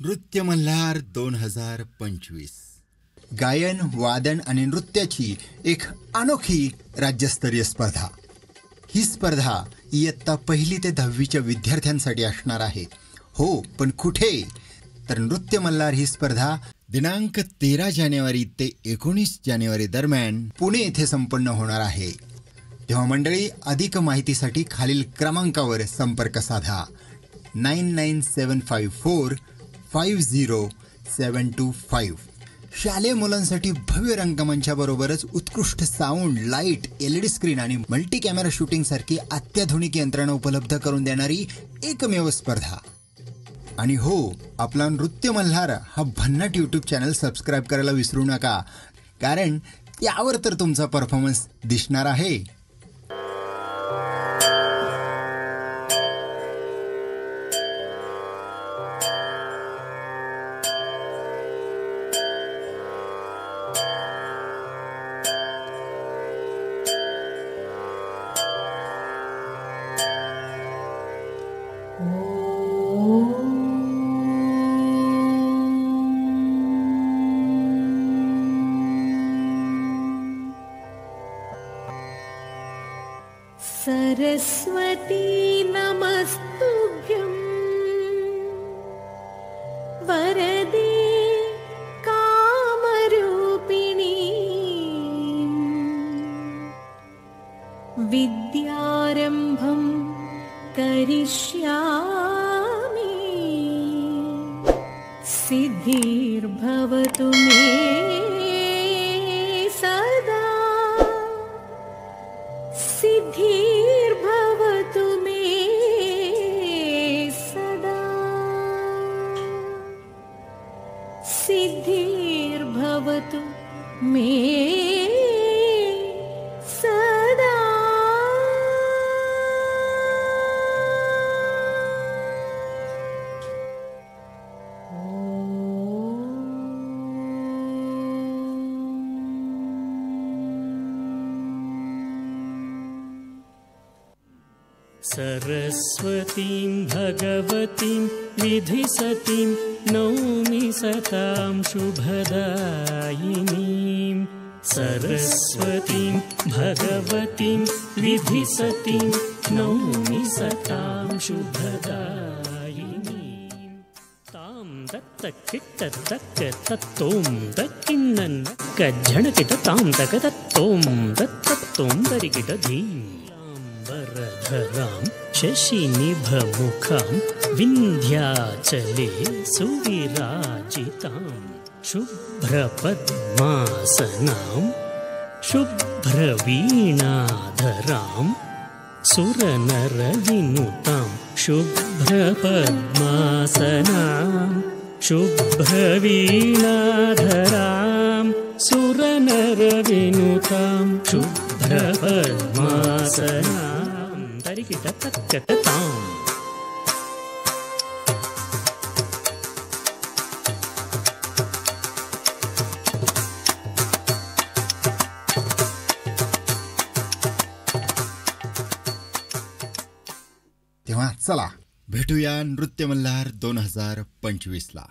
नृत्य मल्हार 2025 गायन, वादन आणि नृत्याची एक अनोखी राज्यस्तरीय स्पर्धा. ही स्पर्धा इयत्ता 1ली ते 10वीच्या विद्यार्थ्यांसाठी असणार आहे. हो, पण कुठे? तर नृत्य मल्हार ही स्पर्धा दिनांक 13 जानेवारी ते 19 जानेवारी दरम्यान पुणे येथे संपन्न होणार आहे. तेव्हा मंडळी, अधिक माहितीसाठी खालील क्रमांकावर संपर्क साधा. 9975450725. शालेय मुलांसाठी भव्य रंगमंचाबरोबरच उत्कृष्ट साऊंड, लाईट, LED स्क्रीन आणि मल्टी कॅमेरा शूटिंग सारखी अत्याधुनिक यंत्रणा उपलब्ध करून देणारी एकमेव स्पर्धा. आणि हो, आपला नृत्य मल्हार हा भन्नाट YouTube चॅनल सबस्क्राईब करायला विसरू नका, कारण त्यावर तर तुमचा परफॉर्मन्स दिसणार आहे. सरस्वती नमस्तुभ्यं वरदे कामरूपिणी विद्यारम्भं करिष्यामि सिद्धिर्भवतु मे सदा सिद्धिर्भवतु मे सदा सिद्धिर्भवतु मे सदा. सरस्वतीं भगवतीं विधिसतीं नौमि सतां शुभदायिनीं. सरस्वतीं भगवतीं विधिसतीं नौमि सतां शुभदायिनीं. तां दत्तकिट्टदक्क तत्तों दक्किन्नन् कज्झणकिट तां तकतत्तों दत्तत्तों दरिकिटधीं. वरधरां शशिनिभमुखां विन्ध्याचले सुविराजितां शुभ्रपद्मासनां शुभ्रवीणाधरां सुरनरविनुतां शुभ्रपद्मासनां शुभ्रवीणाधरां सुरनरविनुतां शुभ्रपद्मासनां तरिकिटतक्कतां. तेव्हा चला भेटूया नृत्य मल्हार 2025ला.